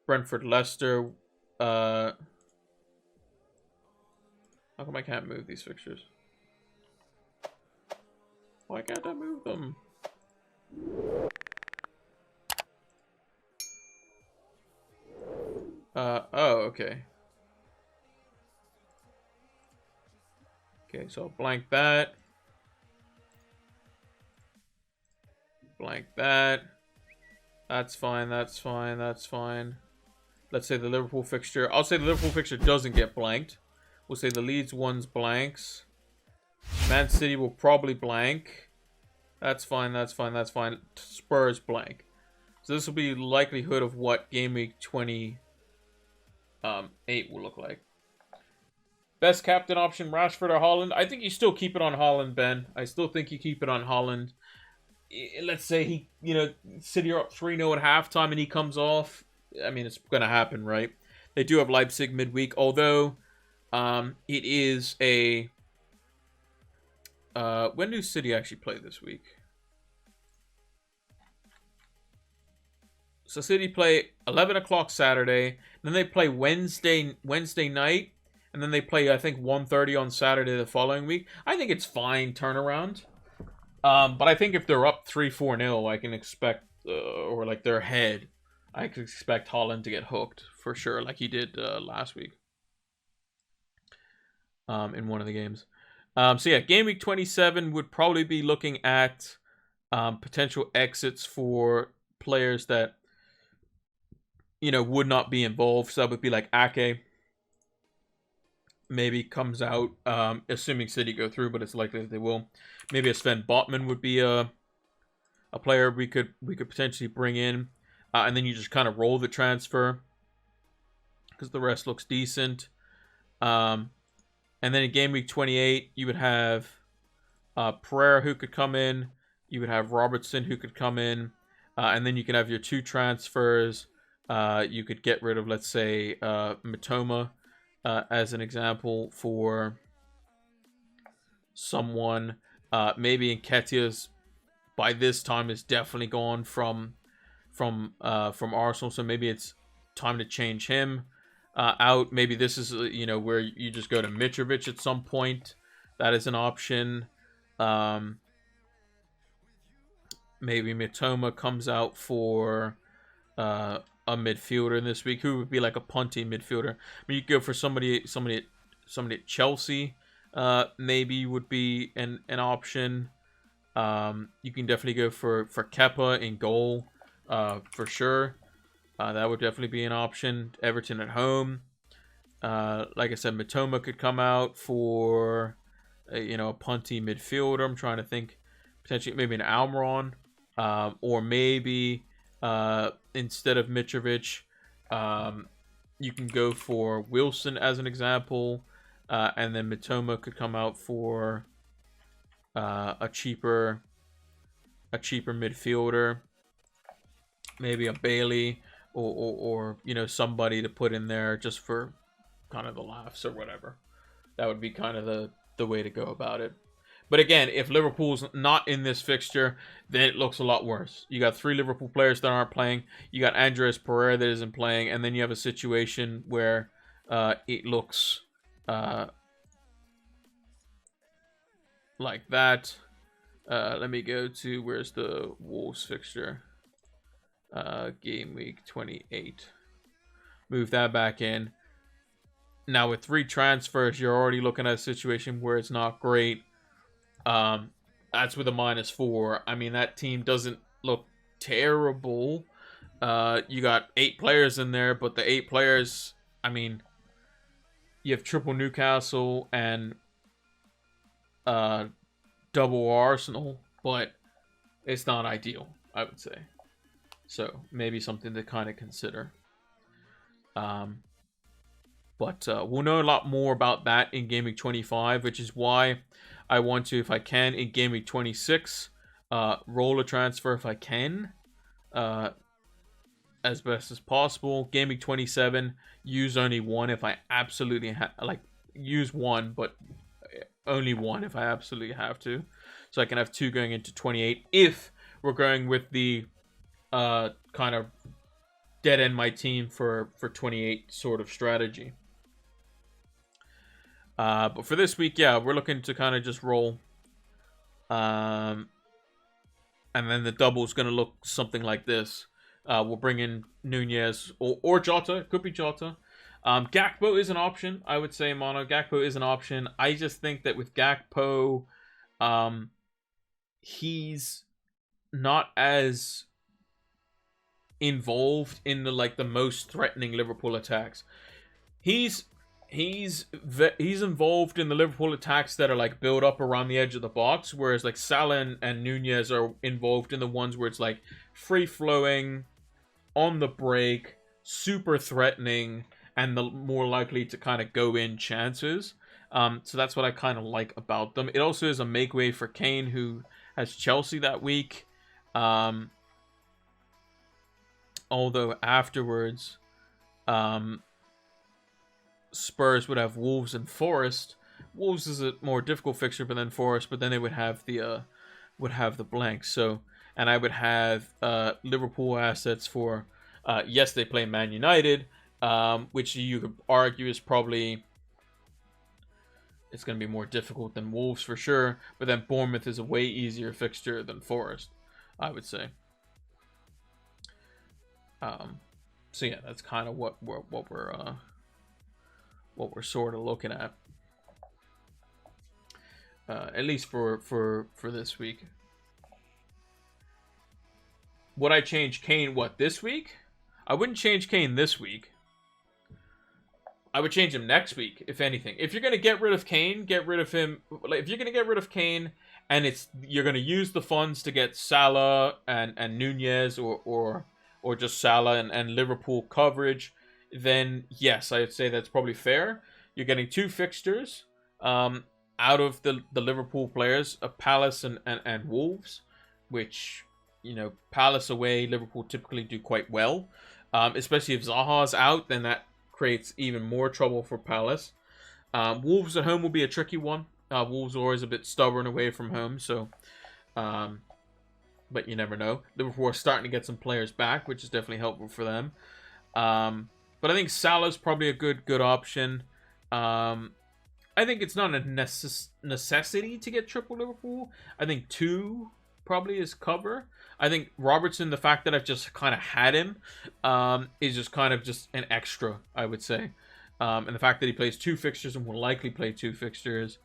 Brentford Leicester. How come I can't move these fixtures? Why can't I move them? Oh, okay. Okay, so blank that. Blank that. That's fine, that's fine, that's fine. Let's say the Liverpool fixture. I'll say the Liverpool fixture doesn't get blanked. We'll say the Leeds one's blanks. Man City will probably blank. That's fine, that's fine, that's fine. Spurs blank. So this will be likelihood of what game week 28 will look like. Best captain option, Rashford or Haaland? I think you still keep it on Haaland, Ben. I still think you keep it on Haaland. Let's say he, City are up 3-0 at halftime and he comes off. I mean, it's going to happen, right? They do have Leipzig midweek, although it is a... when do City actually play this week? So City play 11 o'clock Saturday, then they play Wednesday night, and then they play, I think, 1:30 on Saturday the following week. I think it's fine turnaround. But I think if they're up 3-4-0, I can expect, or like they're ahead, I could expect Haaland to get hooked for sure, like he did last week in one of the games. So yeah, game week 27 would probably be looking at potential exits for players that would not be involved. So that would be like Ake. Maybe comes out, assuming City go through, but it's likely that they will. Maybe a Sven Botman would be a player we could potentially bring in, and then you just kind of roll the transfer because the rest looks decent. And then in game week 28, you would have Pereira who could come in. You would have Robertson who could come in, and then you can have your two transfers. You could get rid of, let's say, Mitoma. As an example for someone, maybe Nketiah's by this time is definitely gone from Arsenal, so maybe it's time to change him out. Maybe this is where you just go to Mitrovic at some point. That is an option. Maybe Mitoma comes out for a midfielder this week. Who would be like a punty midfielder? I mean, you could go for somebody at Chelsea. Maybe would be an option. You can definitely go for Kepa in goal, for sure. That would definitely be an option. Everton at home. Like I said, Mitoma could come out for a punty midfielder. I'm trying to think, potentially maybe an Almiron, or maybe instead of Mitrovic, you can go for Wilson as an example, and then Mitoma could come out for a cheaper midfielder, maybe a Bailey or somebody to put in there just for kind of the laughs or whatever. That would be kind of the way to go about it. But again, if Liverpool's not in this fixture, then it looks a lot worse. You got 3 Liverpool players that aren't playing. You got Andreas Pereira that isn't playing. And then you have a situation where it looks like that. Let me go to, where's the Wolves fixture? Game week 28. Move that back in. Now with 3 transfers, you're already looking at a situation where it's not great. That's with a -4. I mean, that team doesn't look terrible. You got 8 players in there, but the 8 players, I mean, you have triple Newcastle and double Arsenal, but it's not ideal, I would say. So maybe something to kind of consider. But we'll know a lot more about that in Game Week 25, which is why I want to, if I can, in Game Week 26, roll a transfer if I can. as best as possible. Gameweek 27, use only one if I absolutely use one, but only one if I absolutely have to. So I can have 2 going into 28 if we're going with the kind of dead end my team for 28 sort of strategy. But for this week, yeah, we're looking to kind of just roll. And then the double is going to look something like this. We'll bring in Nunez or Jota. It could be Jota. Gakpo is an option, I would say, Mono. Gakpo is an option. I just think that with Gakpo, he's not as involved in the most threatening Liverpool attacks. He's involved in the Liverpool attacks that are like built up around the edge of the box, whereas like Salah and Nunez are involved in the ones where it's like free flowing, on the break, super threatening, and the more likely to kind of go in chances. So that's what I kind of like about them. It also is a make way for Kane, who has Chelsea that week. Although afterwards, Spurs would have Wolves and Forest. Wolves is a more difficult fixture, but then Forest. But then they would have the blank. So, and I would have Liverpool assets for. Yes, they play Man United, which you could argue is probably. It's going to be more difficult than Wolves for sure. But then Bournemouth is a way easier fixture than Forest, I would say. So yeah, that's kind of what we're sort of looking at least for this week. Would I change Kane this week? I wouldn't change Kane this week. I would change him next week, if anything. If you're gonna get rid of Kane, get rid of him. Like, if you're gonna get rid of Kane, and you're gonna use the funds to get Salah and Nunez or just Salah and Liverpool coverage, then yes, I would say that's probably fair. You're getting 2 fixtures out of the Liverpool players, Palace and Wolves, which, Palace away, Liverpool typically do quite well. Especially if Zaha's out, then that creates even more trouble for Palace. Wolves at home will be a tricky one. Wolves are always a bit stubborn away from home, so... but you never know. Liverpool are starting to get some players back, which is definitely helpful for them. But I think Salah's probably a good option. I think it's not a necessity to get triple Liverpool. I think 2 probably is cover. I think Robertson, the fact that I've just kind of had him, is just kind of just an extra, I would say. And the fact that he plays 2 fixtures and will likely play 2 fixtures,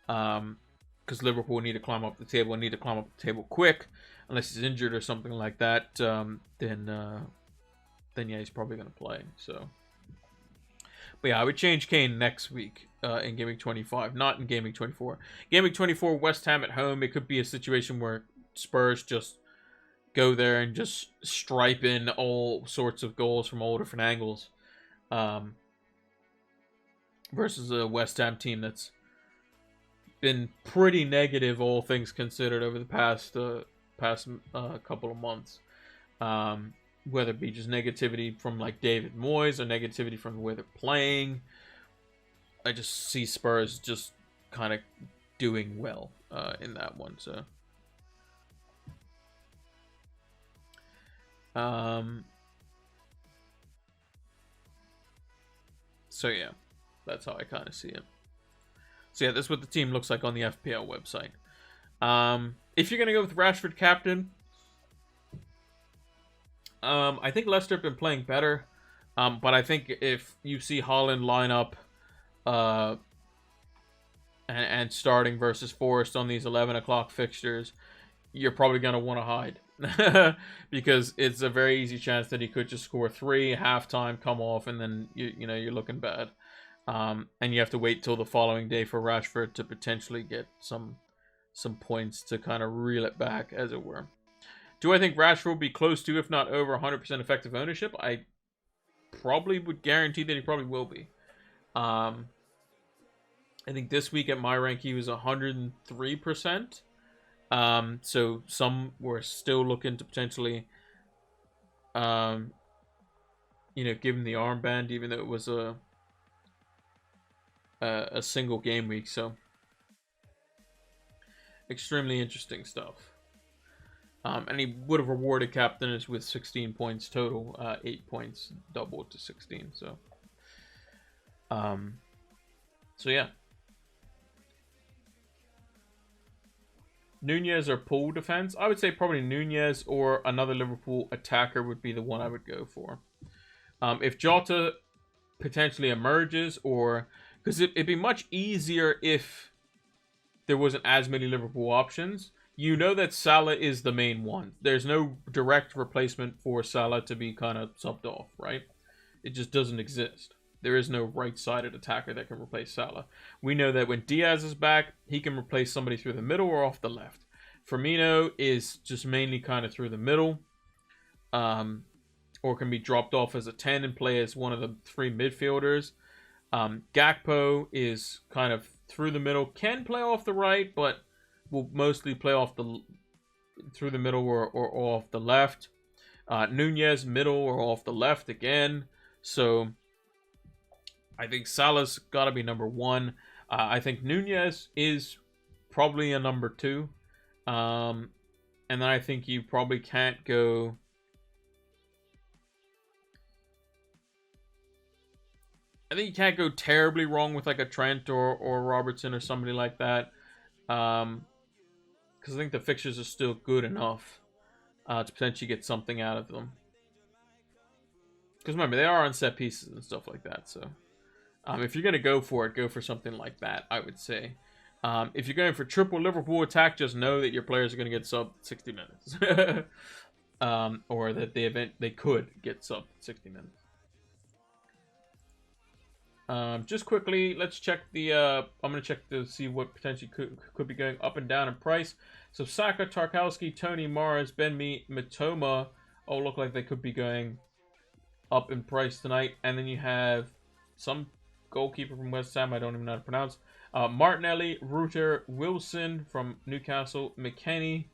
because Liverpool need to climb up the table and need to climb up the table quick, unless he's injured or something like that. Then yeah, he's probably going to play. So, but yeah, I would change Kane next week in Gameweek 25, not in Gameweek 24. Gameweek 24, West Ham at home. It could be a situation where Spurs just go there and just stripe in all sorts of goals from all different angles, versus a West Ham team that's been pretty negative, all things considered, over the past couple of months. Whether it be just negativity from like David Moyes or negativity from the way they're playing, I just see Spurs just kind of doing well in that one. So yeah, that's how I kind of see it. So yeah, this is what the team looks like on the FPL website. If you're gonna go with Rashford captain, I think Leicester have been playing better, but I think if you see Haaland line up and starting versus Forest on these 11 o'clock fixtures, you're probably going to want to hide. Because it's a very easy chance that he could just score 3, halftime, come off, and then you're looking bad. And you have to wait till the following day for Rashford to potentially get some points to kind of reel it back, as it were. Do I think Rashford will be close to, if not over, 100% effective ownership? I probably would guarantee that he probably will be. I think this week at my rank he was 103%. So some were still looking to potentially you know, give him the armband, even though it was a single game week. So extremely interesting stuff. And he would have rewarded captains with 16 points total, 8 points doubled to 16. So yeah. Nunez or Poole defense? I would say probably Nunez or another Liverpool attacker would be the one I would go for. If Jota potentially emerges, or because it'd be much easier if there wasn't as many Liverpool options. You know that Salah is the main one. There's no direct replacement for Salah to be kind of subbed off, right? It just doesn't exist. There is no right-sided attacker that can replace Salah. We know that when Diaz is back, he can replace somebody through the middle or off the left. Firmino is just mainly kind of through the middle, or can be dropped off as a 10 and play as one of the three midfielders. Gakpo is kind of through the middle, can play off the right, but will mostly play off through the middle or off the left. Nunez middle or off the left again. So I think Salah's got to be number one. I think Nunez is probably a number two. And then I think you probably can't go... I think you can't go terribly wrong with like a Trent or Robertson or somebody like that. Because I think the fixtures are still good enough to potentially get something out of them. Because remember, they are on set pieces and stuff like that. So if you're going to go for it, go for something like that, I would say. If you're going for triple Liverpool attack, just know that your players are going to get subbed 60 minutes. Or that they could get subbed 60 minutes. Just quickly, let's check the... I'm going to check to see what potentially could be going up and down in price. So Saka, Tarkowski, Tony, Mars, Ben-Mee, Mitoma all look like they could be going up in price tonight. And then you have some goalkeeper from West Ham, I don't even know how to pronounce. Martinelli, Reuter, Wilson from Newcastle, McKennie,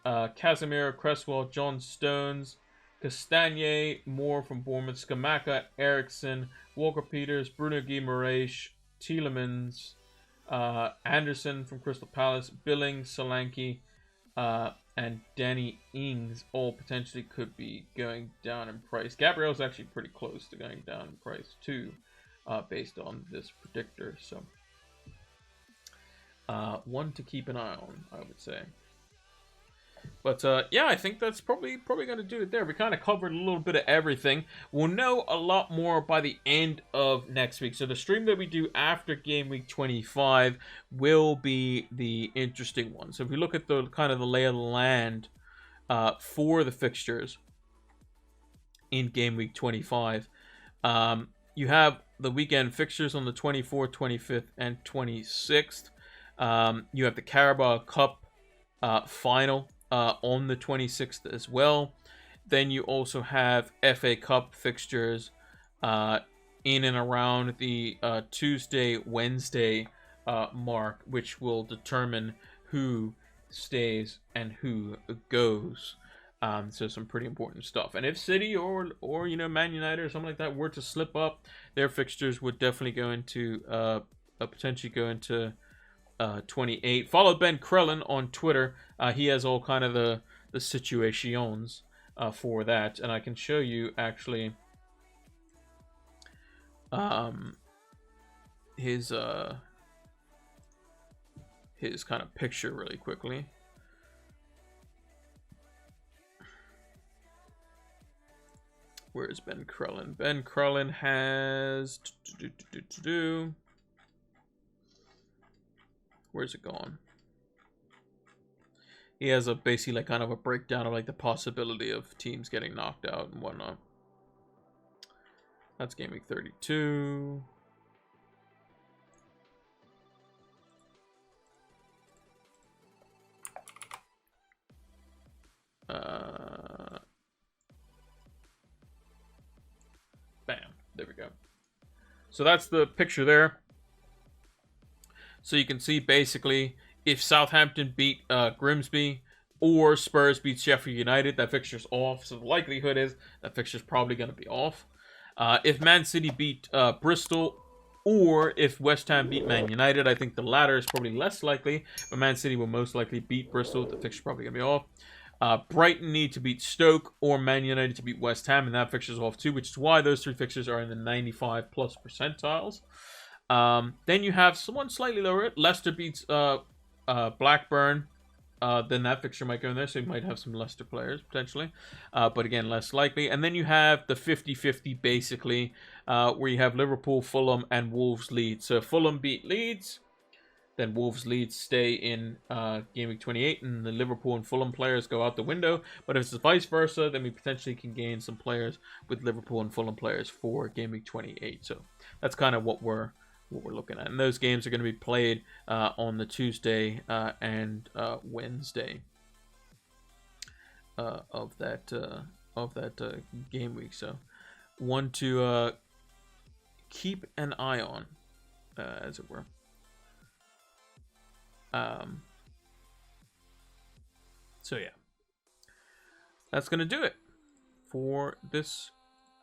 Casemiro, Cresswell, John Stones, Castagne, Moore from Bournemouth, Scamacca, Ericsson, Walker-Peters, Bruno Guimaraes, Tielemans, Anderson from Crystal Palace, Billing, Solanke, and Danny Ings all potentially could be going down in price. Gabriel's actually pretty close to going down in price too, based on this predictor. So one to keep an eye on, I would say. But yeah, I think that's probably going to do it there. We kind of covered a little bit of everything. We'll know a lot more by the end of next week. So the stream that we do after Game Week 25 will be the interesting one. So if we look at the kind of the lay of the land for the fixtures in Game Week 25, you have the weekend fixtures on the 24th, 25th, and 26th. You have the Carabao Cup final on the 26th as well. Then you also have FA Cup fixtures in and around the Tuesday, Wednesday mark, which will determine who stays and who goes. So some pretty important stuff. And if City or you know, Man United or something like that were to slip up, their fixtures would definitely go into potentially go into 28. Follow Ben Krellin on Twitter. He has all kind of the situations for that, and I can show you actually his kind of picture really quickly. Where is Ben Krellin? Ben Krellin has where's it gone? He has a basically like kind of a breakdown of like the possibility of teams getting knocked out and whatnot. That's Game Week 32. Bam. There we go. So that's the picture there. So you can see basically if Southampton beat Grimsby, or Spurs beats Sheffield United. That fixture's off, so the likelihood is that fixture's probably going to be off. If Man City beat Bristol, or if West Ham beat Man United, I think the latter is probably less likely, but Man City will most likely beat Bristol. The fixture's probably going to be off. Brighton need to beat Stoke, or Man United to beat West Ham, and that fixture's off too, which is why those 3 fixtures are in the 95 plus percentiles. Then you have someone slightly lower. Leicester beats Blackburn. Then that fixture might go in there, so you might have some Leicester players, potentially. But again, less likely. And then you have the 50-50, basically, where you have Liverpool, Fulham, and Wolves Leeds. So Fulham beat Leeds, then Wolves Leeds stay in Game Week 28, and the Liverpool and Fulham players go out the window. But if it's vice versa, then we potentially can gain some players with Liverpool and Fulham players for Game Week 28. So that's kind of what we're looking at. And those games are going to be played on the Tuesday and Wednesday of that game week. So one to keep an eye on, as it were. So yeah, that's going to do it for this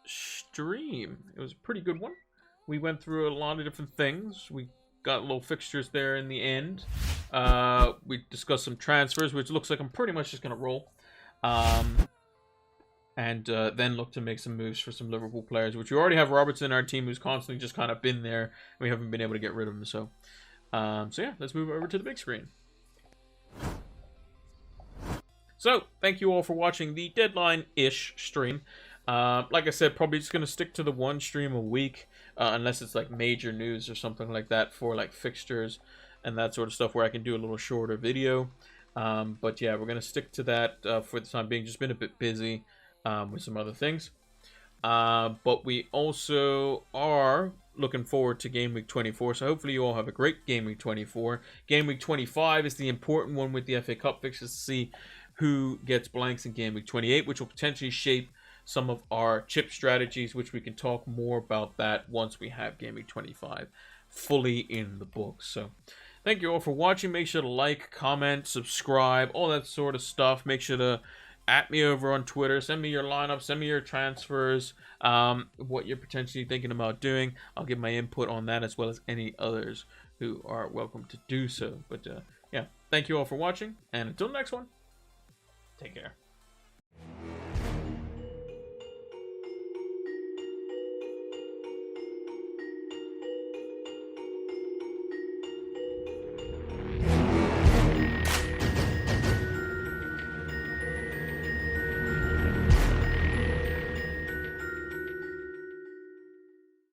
stream. It was a pretty good one. We went through a lot of different things. We got little fixtures there in the end. We discussed some transfers, which looks like I'm pretty much just going to roll. And then look to make some moves for some Liverpool players, which we already have Robertson in our team, who's constantly just kind of been there. We haven't been able to get rid of him. So yeah, let's move over to the big screen. So, thank you all for watching the deadline-ish stream. Like I said, probably just going to stick to the one stream a week, unless it's like major news or something like that for like fixtures and that sort of stuff where I can do a little shorter video. But yeah, we're going to stick to that for the time being. Just been a bit busy with some other things. But we also are looking forward to Game Week 24, so hopefully you all have a great Game Week 24. Game Week 25 is the important one with the FA Cup fixtures to see who gets blanks in Game Week 28, which will potentially shape some of our chip strategies, which we can talk more about that once we have Game Week 25 fully in the books. So thank you all for watching. Make sure to like, comment, subscribe, all that sort of stuff. Make sure to at me over on Twitter. Send me your lineup. Send me your transfers. What you're potentially thinking about doing. I'll give my input on that as well as any others who are welcome to do so. But yeah, thank you all for watching. And until the next one, take care.